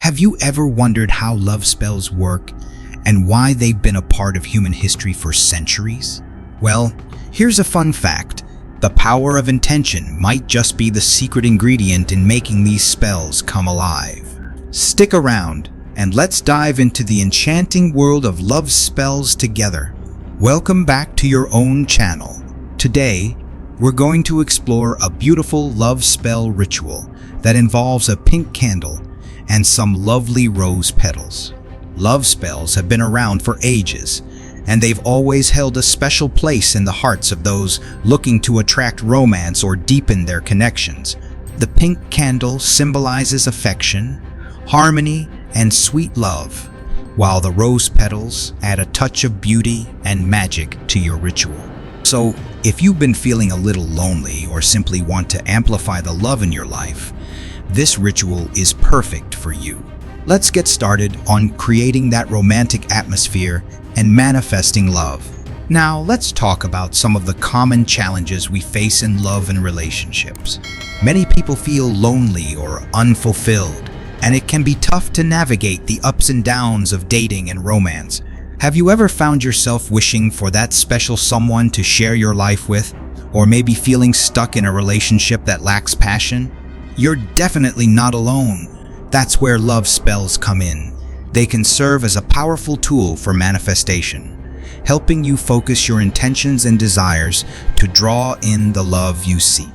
Have you ever wondered how love spells work and why they've been a part of human history for centuries? Well, here's a fun fact. The power of intention might just be the secret ingredient in making these spells come alive. Stick around and let's dive into the enchanting world of love spells together. Welcome back to your own channel. Today, we're going to explore a beautiful love spell ritual that involves a pink candle and some lovely rose petals. Love spells have been around for ages, and they've always held a special place in the hearts of those looking to attract romance or deepen their connections. The pink candle symbolizes affection, harmony, and sweet love, while the rose petals add a touch of beauty and magic to your ritual. So, if you've been feeling a little lonely or simply want to amplify the love in your life, this ritual is perfect for you. Let's get started on creating that romantic atmosphere and manifesting love. Now, let's talk about some of the common challenges we face in love and relationships. Many people feel lonely or unfulfilled, and it can be tough to navigate the ups and downs of dating and romance. Have you ever found yourself wishing for that special someone to share your life with, or maybe feeling stuck in a relationship that lacks passion? You're definitely not alone. That's where love spells come in. They can serve as a powerful tool for manifestation, helping you focus your intentions and desires to draw in the love you seek.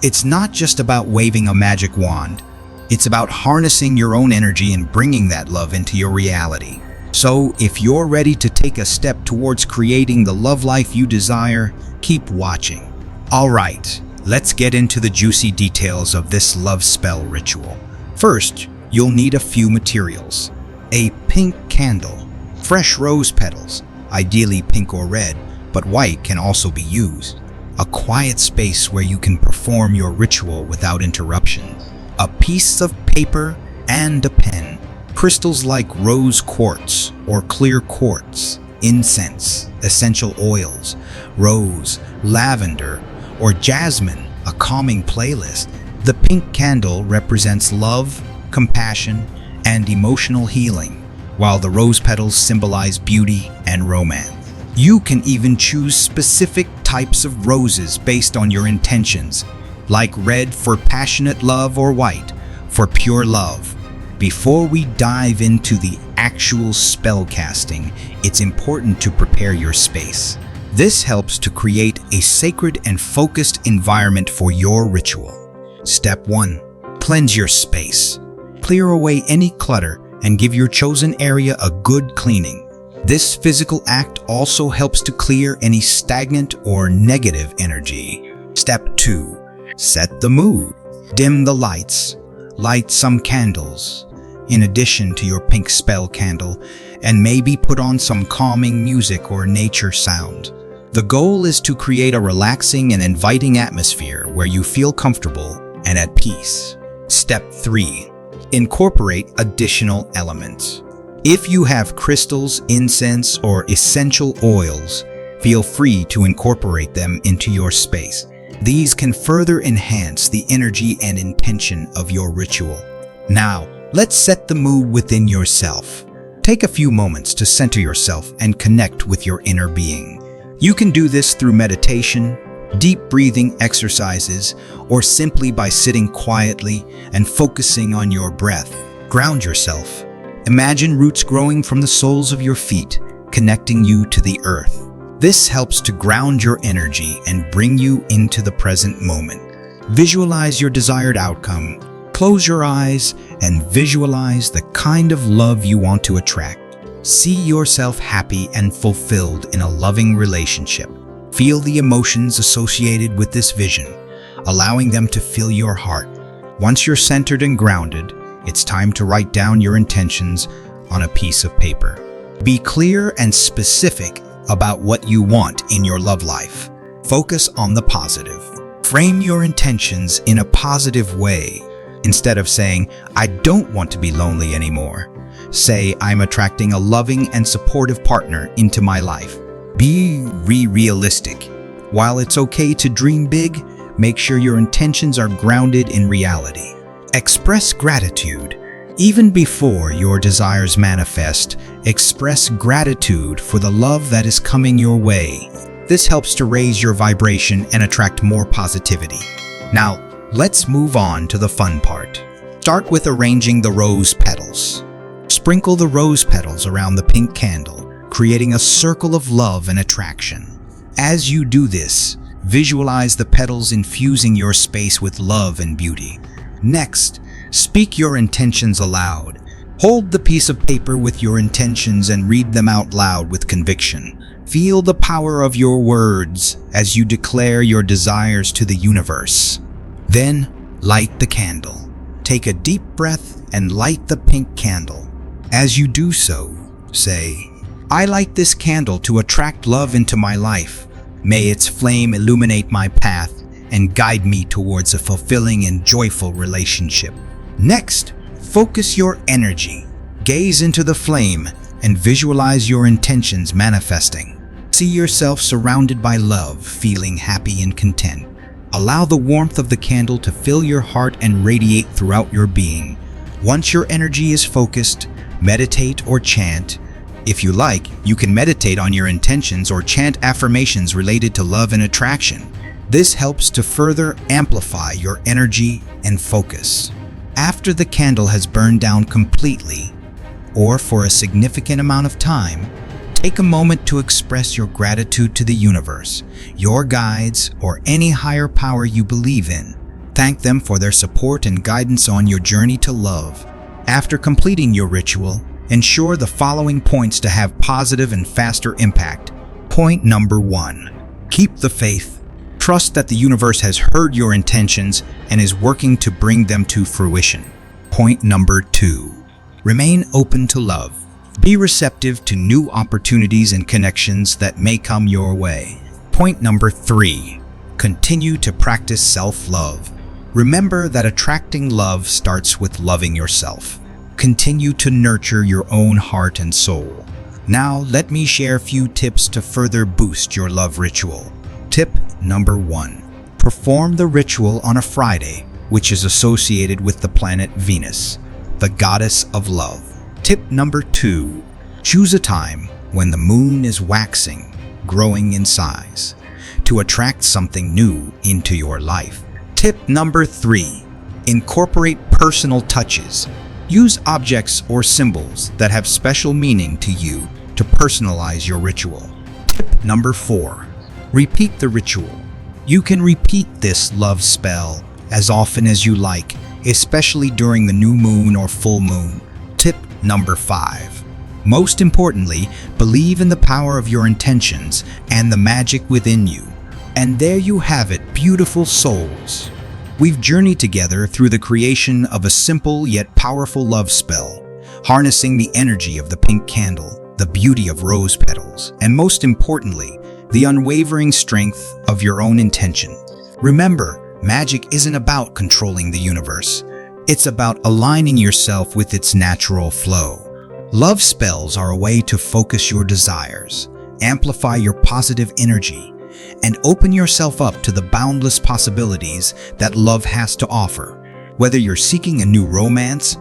It's not just about waving a magic wand. It's about harnessing your own energy and bringing that love into your reality. So, if you're ready to take a step towards creating the love life you desire, keep watching. All right, let's get into the juicy details of this love spell ritual. First, you'll need a few materials. A pink candle, fresh rose petals, ideally pink or red, but white can also be used. A quiet space where you can perform your ritual without interruption. A piece of paper and a pen. Crystals like rose quartz or clear quartz, incense, essential oils, rose, lavender, or jasmine, a calming playlist. The pink candle represents love, compassion, and emotional healing, while the rose petals symbolize beauty and romance. You can even choose specific types of roses based on your intentions, like red for passionate love or white for pure love. Before we dive into the actual spell casting, it's important to prepare your space. This helps to create a sacred and focused environment for your ritual. Step 1. Cleanse your space. Clear away any clutter and give your chosen area a good cleaning. This physical act also helps to clear any stagnant or negative energy. Step 2. Set the mood. Dim the lights. Light some candles, in addition to your pink spell candle, and maybe put on some calming music or nature sound. The goal is to create a relaxing and inviting atmosphere where you feel comfortable and at peace. Step 3. Incorporate additional elements. If you have crystals, incense, or essential oils, feel free to incorporate them into your space. These can further enhance the energy and intention of your ritual. Now, let's set the mood within yourself. Take a few moments to center yourself and connect with your inner being. You can do this through meditation, deep breathing exercises, or simply by sitting quietly and focusing on your breath. Ground yourself. Imagine roots growing from the soles of your feet, connecting you to the earth. This helps to ground your energy and bring you into the present moment. Visualize your desired outcome. Close your eyes and visualize the kind of love you want to attract. See yourself happy and fulfilled in a loving relationship. Feel the emotions associated with this vision, allowing them to fill your heart. Once you're centered and grounded, it's time to write down your intentions on a piece of paper. Be clear and specific about what you want in your love life. Focus on the positive. Frame your intentions in a positive way. Instead of saying, "I don't want to be lonely anymore," say, "I'm attracting a loving and supportive partner into my life." Be realistic. While it's okay to dream big, make sure your intentions are grounded in reality. Express gratitude. Even before your desires manifest, express gratitude for the love that is coming your way. This helps to raise your vibration and attract more positivity. Now, let's move on to the fun part. Start with arranging the rose petals. Sprinkle the rose petals around the pink candle, creating a circle of love and attraction. As you do this, visualize the petals infusing your space with love and beauty. Next, speak your intentions aloud. Hold the piece of paper with your intentions and read them out loud with conviction. Feel the power of your words as you declare your desires to the universe. Then, light the candle. Take a deep breath and light the pink candle. As you do so, say, "I light this candle to attract love into my life. May its flame illuminate my path and guide me towards a fulfilling and joyful relationship." Next, focus your energy. Gaze into the flame and visualize your intentions manifesting. See yourself surrounded by love, feeling happy and content. Allow the warmth of the candle to fill your heart and radiate throughout your being. Once your energy is focused, meditate or chant. If you like, you can meditate on your intentions or chant affirmations related to love and attraction. This helps to further amplify your energy and focus. After the candle has burned down completely, or for a significant amount of time, take a moment to express your gratitude to the universe, your guides, or any higher power you believe in. Thank them for their support and guidance on your journey to love. After completing your ritual, ensure the following points to have positive and faster impact. Point number 1. Keep the faith. Trust that the universe has heard your intentions and is working to bring them to fruition. Point number 2. Remain open to love. Be receptive to new opportunities and connections that may come your way. Point number 3. Continue to practice self-love. Remember that attracting love starts with loving yourself. Continue to nurture your own heart and soul. Now, let me share a few tips to further boost your love ritual. Tip number 1. Perform the ritual on a Friday, which is associated with the planet Venus, the goddess of love. Tip number 2. Choose a time when the moon is waxing, growing in size, to attract something new into your life. Tip number 3. Incorporate personal touches. Use objects or symbols that have special meaning to you to personalize your ritual. Tip number 4. Repeat the ritual. You can repeat this love spell as often as you like, especially during the new moon or full moon. Tip number 5. Most importantly, believe in the power of your intentions and the magic within you. And there you have it, beautiful souls. We've journeyed together through the creation of a simple yet powerful love spell, harnessing the energy of the pink candle, the beauty of rose petals, and most importantly, the unwavering strength of your own intention. Remember, magic isn't about controlling the universe. It's about aligning yourself with its natural flow. Love spells are a way to focus your desires, amplify your positive energy, and open yourself up to the boundless possibilities that love has to offer. Whether you're seeking a new romance,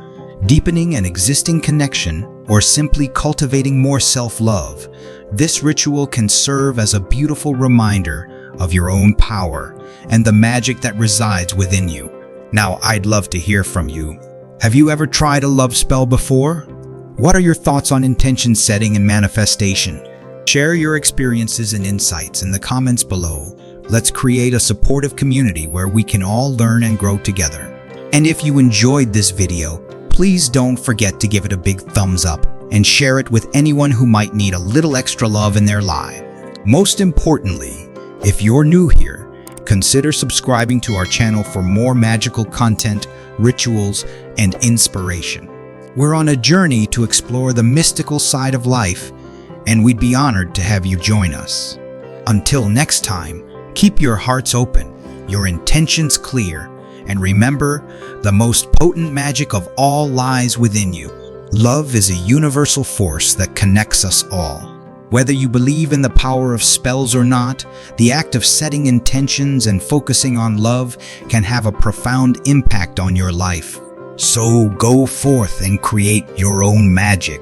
deepening an existing connection, or simply cultivating more self-love, this ritual can serve as a beautiful reminder of your own power and the magic that resides within you. Now, I'd love to hear from you. Have you ever tried a love spell before? What are your thoughts on intention setting and manifestation? Share your experiences and insights in the comments below. Let's create a supportive community where we can all learn and grow together. And if you enjoyed this video, please don't forget to give it a big thumbs up and share it with anyone who might need a little extra love in their life. Most importantly, if you're new here, consider subscribing to our channel for more magical content, rituals, and inspiration. We're on a journey to explore the mystical side of life, and we'd be honored to have you join us. Until next time, keep your hearts open, your intentions clear, and remember, the most potent magic of all lies within you. Love is a universal force that connects us all. Whether you believe in the power of spells or not, the act of setting intentions and focusing on love can have a profound impact on your life. So go forth and create your own magic.